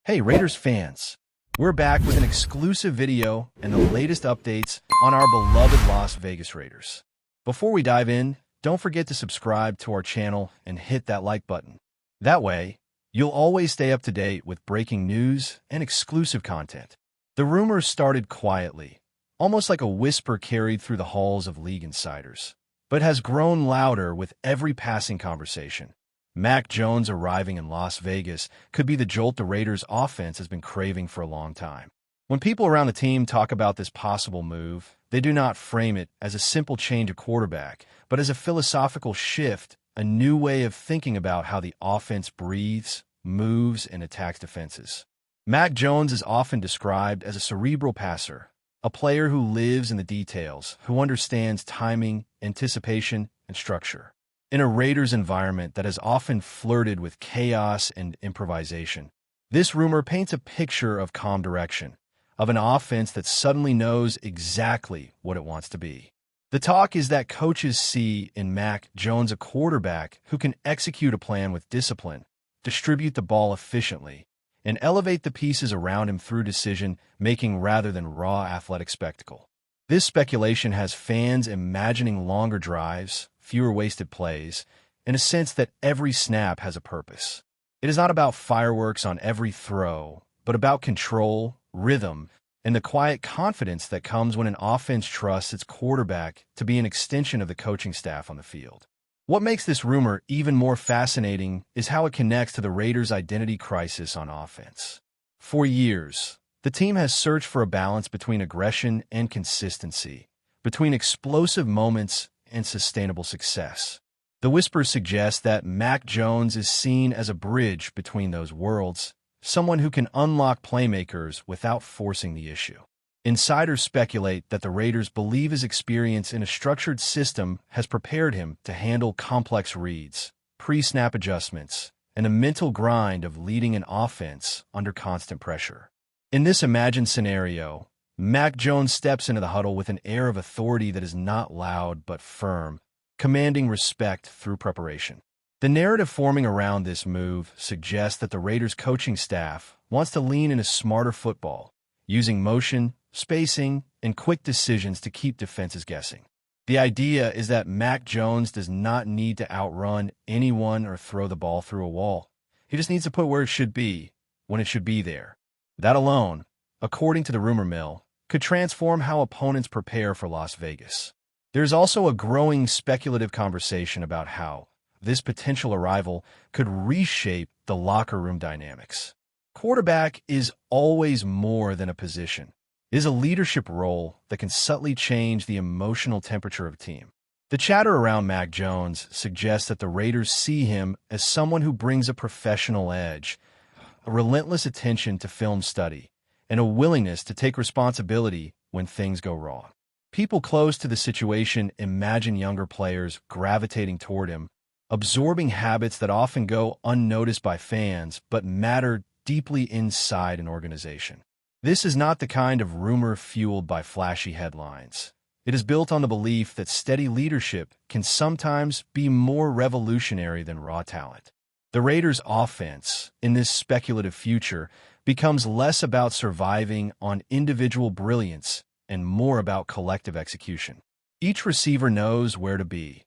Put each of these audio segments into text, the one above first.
Hey Raiders fans, we're back with an exclusive video and the latest updates on our beloved Las Vegas Raiders. Before we dive in, don't forget to subscribe to our channel and hit that like button. That way, you'll always stay up to date with breaking news and exclusive content. The rumors started quietly, almost like a whisper carried through the halls of league insiders, but has grown louder with every passing conversation. Mac Jones arriving in Las Vegas could be the jolt the Raiders' offense has been craving for a long time. When people around the team talk about this possible move, they do not frame it as a simple change of quarterback, but as a philosophical shift, a new way of thinking about how the offense breathes, moves, and attacks defenses. Mac Jones is often described as a cerebral passer, a player who lives in the details, who understands timing, anticipation, and structure. In a Raiders environment that has often flirted with chaos and improvisation, this rumor paints a picture of calm direction, of an offense that suddenly knows exactly what it wants to be. The talk is that coaches see in Mac Jones a quarterback who can execute a plan with discipline, distribute the ball efficiently, and elevate the pieces around him through decision-making rather than raw athletic spectacle. This speculation has fans imagining longer drives, fewer wasted plays, and a sense that every snap has a purpose. It is not about fireworks on every throw, but about control, rhythm, and the quiet confidence that comes when an offense trusts its quarterback to be an extension of the coaching staff on the field. What makes this rumor even more fascinating is how it connects to the Raiders' identity crisis on offense. For years, the team has searched for a balance between aggression and consistency, between explosive moments and sustainable success. The whispers suggest that Mac Jones is seen as a bridge between those worlds, someone who can unlock playmakers without forcing the issue. Insiders speculate that the Raiders believe his experience in a structured system has prepared him to handle complex reads, pre-snap adjustments, and a mental grind of leading an offense under constant pressure. In this imagined scenario, Mac Jones steps into the huddle with an air of authority that is not loud but firm, commanding respect through preparation. The narrative forming around this move suggests that the Raiders' coaching staff wants to lean into smarter football, using motion, spacing, and quick decisions to keep defenses guessing. The idea is that Mac Jones does not need to outrun anyone or throw the ball through a wall. He just needs to put where it should be, when it should be there. That alone, according to the rumor mill, could transform how opponents prepare for Las Vegas. There's also a growing speculative conversation about how this potential arrival could reshape the locker room dynamics. Quarterback is always more than a position. It is a leadership role that can subtly change the emotional temperature of a team. The chatter around Mac Jones suggests that the Raiders see him as someone who brings a professional edge, a relentless attention to film study, and a willingness to take responsibility when things go wrong. People close to the situation imagine younger players gravitating toward him, absorbing habits that often go unnoticed by fans but matter deeply inside an organization. This is not the kind of rumor fueled by flashy headlines. It is built on the belief that steady leadership can sometimes be more revolutionary than raw talent. The Raiders' offense, in this speculative future, becomes less about surviving on individual brilliance and more about collective execution. Each receiver knows where to be.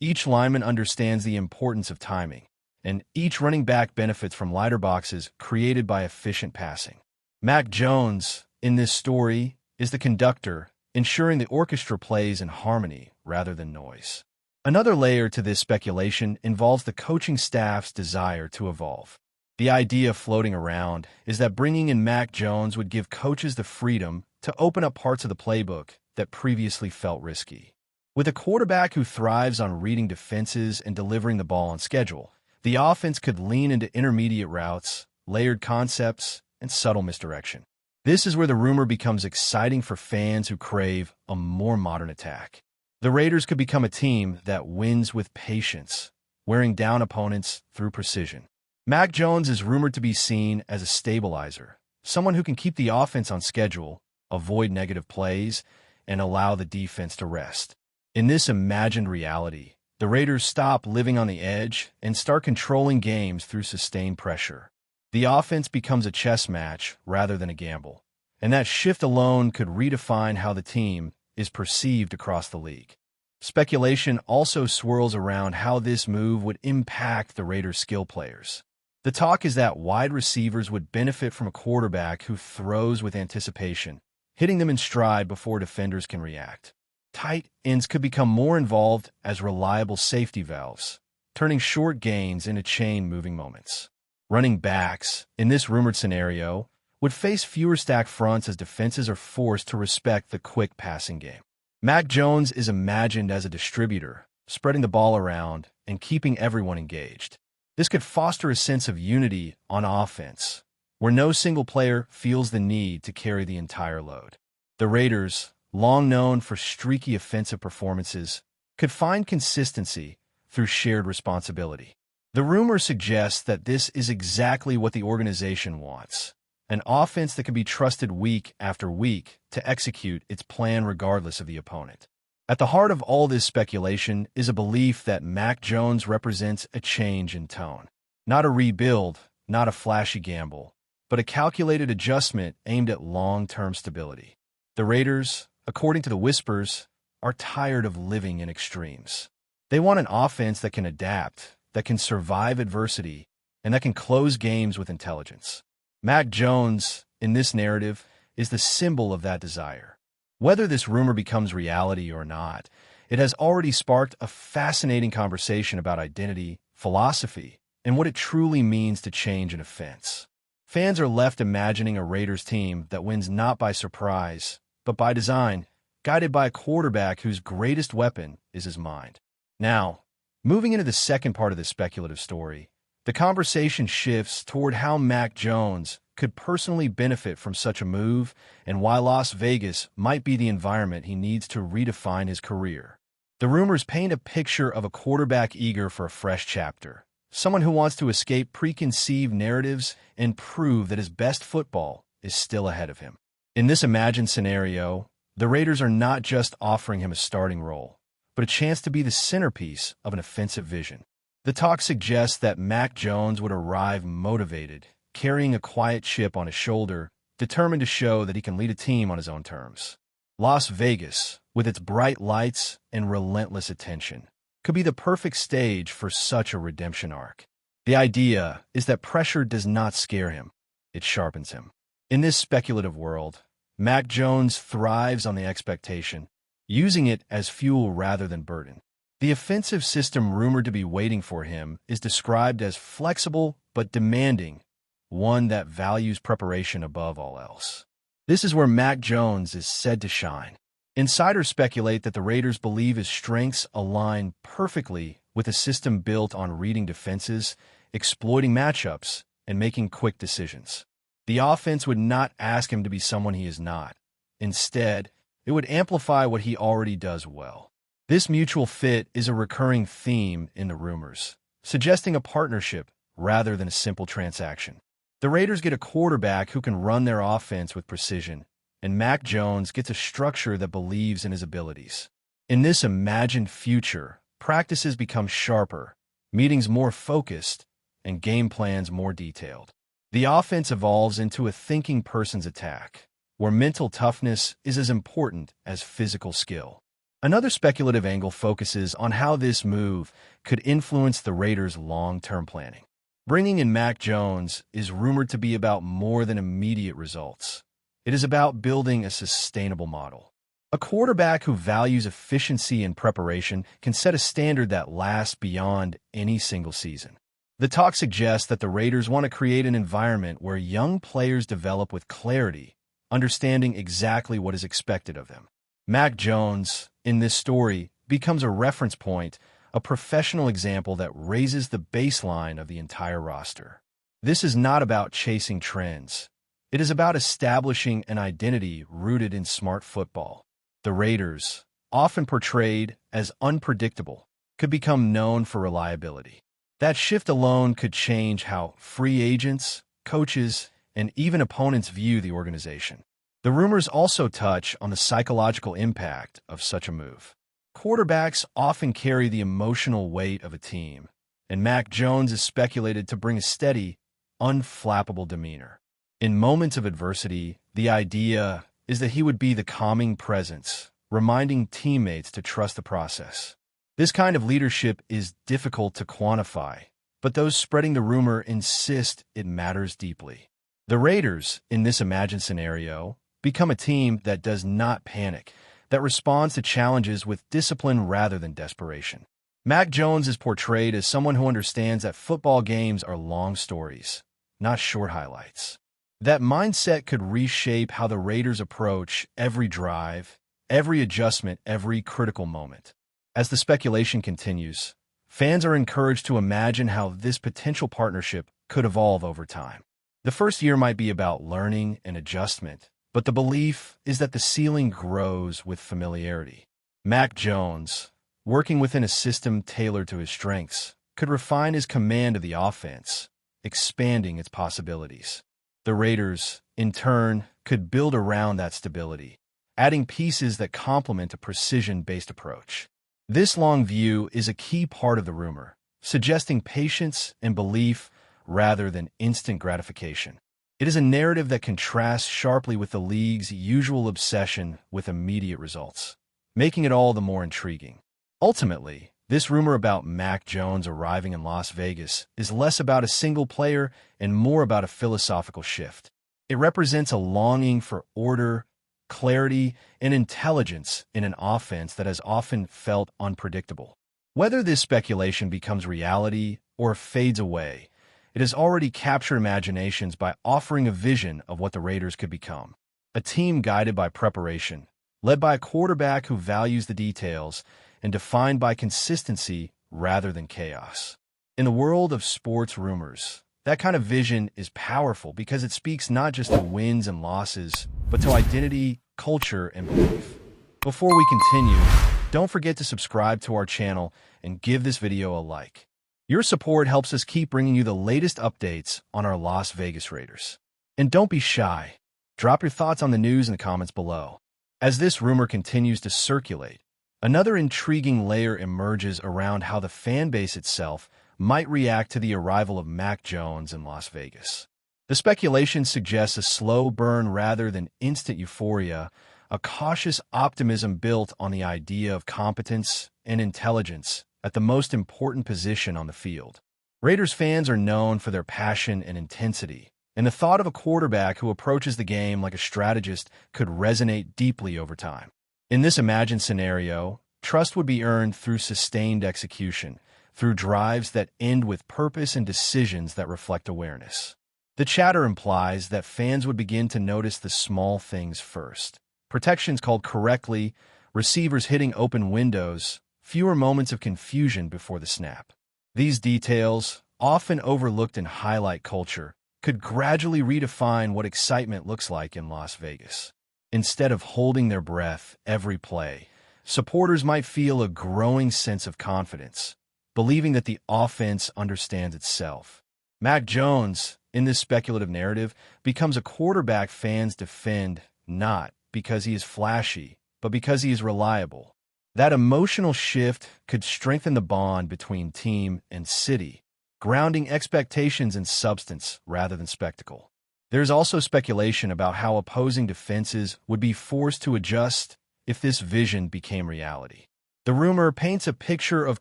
Each lineman understands the importance of timing, and each running back benefits from lighter boxes created by efficient passing. Mac Jones, in this story, is the conductor, ensuring the orchestra plays in harmony rather than noise. Another layer to this speculation involves the coaching staff's desire to evolve. The idea floating around is that bringing in Mac Jones would give coaches the freedom to open up parts of the playbook that previously felt risky. With a quarterback who thrives on reading defenses and delivering the ball on schedule, the offense could lean into intermediate routes, layered concepts, and subtle misdirection. This is where the rumor becomes exciting for fans who crave a more modern attack. The Raiders could become a team that wins with patience, wearing down opponents through precision. Mac Jones is rumored to be seen as a stabilizer, someone who can keep the offense on schedule, avoid negative plays, and allow the defense to rest. In this imagined reality, the Raiders stop living on the edge and start controlling games through sustained pressure. The offense becomes a chess match rather than a gamble, and that shift alone could redefine how the team is perceived across the league. Speculation also swirls around how this move would impact the Raiders' skill players. The talk is that wide receivers would benefit from a quarterback who throws with anticipation, hitting them in stride before defenders can react. Tight ends could become more involved as reliable safety valves, turning short gains into chain-moving moments. Running backs, in this rumored scenario, would face fewer stacked fronts as defenses are forced to respect the quick passing game. Mac Jones is imagined as a distributor, spreading the ball around and keeping everyone engaged. This could foster a sense of unity on offense, where no single player feels the need to carry the entire load. The Raiders, long known for streaky offensive performances, could find consistency through shared responsibility. The rumor suggests that this is exactly what the organization wants: an offense that can be trusted week after week to execute its plan regardless of the opponent. At the heart of all this speculation is a belief that Mac Jones represents a change in tone. Not a rebuild, not a flashy gamble, but a calculated adjustment aimed at long-term stability. The Raiders, according to the whispers, are tired of living in extremes. They want an offense that can adapt, that can survive adversity, and that can close games with intelligence. Mac Jones, in this narrative, is the symbol of that desire. Whether this rumor becomes reality or not, it has already sparked a fascinating conversation about identity, philosophy, and what it truly means to change an offense. Fans are left imagining a Raiders team that wins not by surprise, but by design, guided by a quarterback whose greatest weapon is his mind. Now, moving into the second part of this speculative story, the conversation shifts toward how Mac Jones could personally benefit from such a move and why Las Vegas might be the environment he needs to redefine his career. The rumors paint a picture of a quarterback eager for a fresh chapter, someone who wants to escape preconceived narratives and prove that his best football is still ahead of him. In this imagined scenario, the Raiders are not just offering him a starting role, but a chance to be the centerpiece of an offensive vision. The talk suggests that Mac Jones would arrive motivated, carrying a quiet chip on his shoulder, determined to show that he can lead a team on his own terms. Las Vegas, with its bright lights and relentless attention, could be the perfect stage for such a redemption arc. The idea is that pressure does not scare him, it sharpens him. In this speculative world, Mac Jones thrives on the expectation, using it as fuel rather than burden. The offensive system rumored to be waiting for him is described as flexible but demanding, one that values preparation above all else. This is where Mac Jones is said to shine. Insiders speculate that the Raiders believe his strengths align perfectly with a system built on reading defenses, exploiting matchups, and making quick decisions. The offense would not ask him to be someone he is not. Instead, it would amplify what he already does well. This mutual fit is a recurring theme in the rumors, suggesting a partnership rather than a simple transaction. The Raiders get a quarterback who can run their offense with precision, and Mac Jones gets a structure that believes in his abilities. In this imagined future, practices become sharper, meetings more focused, and game plans more detailed. The offense evolves into a thinking person's attack, where mental toughness is as important as physical skill. Another speculative angle focuses on how this move could influence the Raiders' long-term planning. Bringing in Mac Jones is rumored to be about more than immediate results. It is about building a sustainable model. A quarterback who values efficiency and preparation can set a standard that lasts beyond any single season. The talk suggests that the Raiders want to create an environment where young players develop with clarity, understanding exactly what is expected of them. Mac Jones, in this story, becomes a reference point, a professional example that raises the baseline of the entire roster. This is not about chasing trends. It is about establishing an identity rooted in smart football. The Raiders, often portrayed as unpredictable, could become known for reliability. That shift alone could change how free agents, coaches, and even opponents view the organization. The rumors also touch on the psychological impact of such a move. Quarterbacks often carry the emotional weight of a team, and Mac Jones is speculated to bring a steady, unflappable demeanor. In moments of adversity, the idea is that he would be the calming presence, reminding teammates to trust the process. This kind of leadership is difficult to quantify, but those spreading the rumor insist it matters deeply. The Raiders, in this imagined scenario, become a team that does not panic, that responds to challenges with discipline rather than desperation. Mac Jones is portrayed as someone who understands that football games are long stories, not short highlights. That mindset could reshape how the Raiders approach every drive, every adjustment, every critical moment. As the speculation continues, fans are encouraged to imagine how this potential partnership could evolve over time. The first year might be about learning and adjustment, but the belief is that the ceiling grows with familiarity. Mac Jones, working within a system tailored to his strengths, could refine his command of the offense, expanding its possibilities. The Raiders, in turn, could build around that stability, adding pieces that complement a precision-based approach. This long view is a key part of the rumor, suggesting patience and belief rather than instant gratification. It is a narrative that contrasts sharply with the league's usual obsession with immediate results, making it all the more intriguing. Ultimately, this rumor about Mac Jones arriving in Las Vegas is less about a single player and more about a philosophical shift. It represents a longing for order, clarity, and intelligence in an offense that has often felt unpredictable. Whether this speculation becomes reality or fades away, it has already captured imaginations by offering a vision of what the Raiders could become. A team guided by preparation, led by a quarterback who values the details, and defined by consistency rather than chaos. In the world of sports rumors, that kind of vision is powerful because it speaks not just to wins and losses, but to identity, culture, and belief. Before we continue, don't forget to subscribe to our channel and give this video a like. Your support helps us keep bringing you the latest updates on our Las Vegas Raiders. And don't be shy. Drop your thoughts on the news in the comments below. As this rumor continues to circulate, another intriguing layer emerges around how the fan base itself might react to the arrival of Mac Jones in Las Vegas. The speculation suggests a slow burn rather than instant euphoria, a cautious optimism built on the idea of competence and intelligence at the most important position on the field. Raiders fans are known for their passion and intensity, and the thought of a quarterback who approaches the game like a strategist could resonate deeply over time. In this imagined scenario, trust would be earned through sustained execution, through drives that end with purpose and decisions that reflect awareness. The chatter implies that fans would begin to notice the small things first. Protections called correctly, receivers hitting open windows, fewer moments of confusion before the snap. These details, often overlooked in highlight culture, could gradually redefine what excitement looks like in Las Vegas. Instead of holding their breath every play, supporters might feel a growing sense of confidence, believing that the offense understands itself. Mac Jones, in this speculative narrative, becomes a quarterback fans defend not because he is flashy, but because he is reliable. That emotional shift could strengthen the bond between team and city, grounding expectations in substance rather than spectacle. There's also speculation about how opposing defenses would be forced to adjust if this vision became reality. The rumor paints a picture of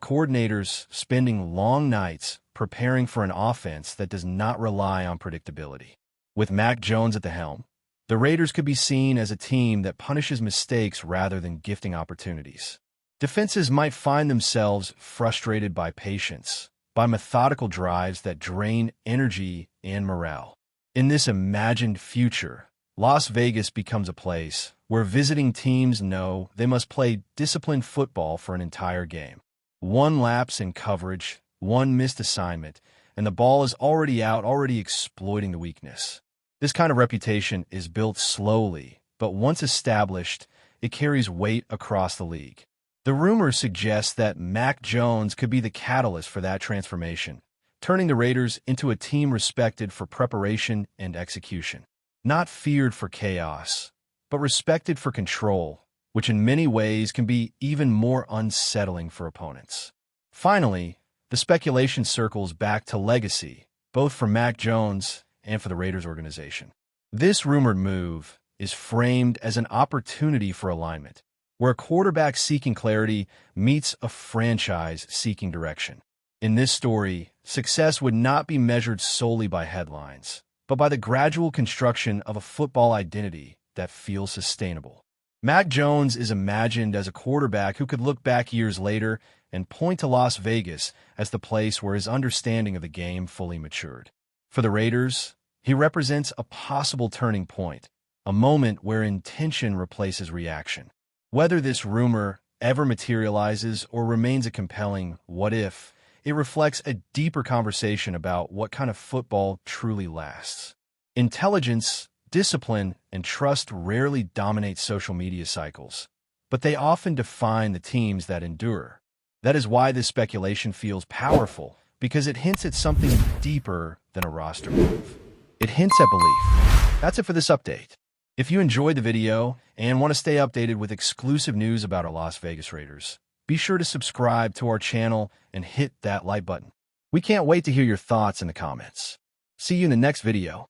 coordinators spending long nights preparing for an offense that does not rely on predictability. With Mac Jones at the helm, the Raiders could be seen as a team that punishes mistakes rather than gifting opportunities. Defenses might find themselves frustrated by patience, by methodical drives that drain energy and morale. In this imagined future, Las Vegas becomes a place where visiting teams know they must play disciplined football for an entire game. One lapse in coverage, one missed assignment, and the ball is already out, already exploiting the weakness. This kind of reputation is built slowly, but once established, it carries weight across the league. The rumor suggests that Mac Jones could be the catalyst for that transformation, turning the Raiders into a team respected for preparation and execution. Not feared for chaos, but respected for control, which in many ways can be even more unsettling for opponents. Finally, the speculation circles back to legacy, both for Mac Jones and for the Raiders organization. This rumored move is framed as an opportunity for alignment, where a quarterback seeking clarity meets a franchise seeking direction. In this story, success would not be measured solely by headlines, but by the gradual construction of a football identity that feels sustainable. Mac Jones is imagined as a quarterback who could look back years later and point to Las Vegas as the place where his understanding of the game fully matured. For the Raiders, he represents a possible turning point, a moment where intention replaces reaction. Whether this rumor ever materializes or remains a compelling what if, it reflects a deeper conversation about what kind of football truly lasts. Intelligence, discipline, and trust rarely dominate social media cycles, but they often define the teams that endure. That is why this speculation feels powerful, because it hints at something deeper than a roster move. It hints at belief. That's it for this update. If you enjoyed the video and want to stay updated with exclusive news about our Las Vegas Raiders, be sure to subscribe to our channel and hit that like button. We can't wait to hear your thoughts in the comments. See you in the next video.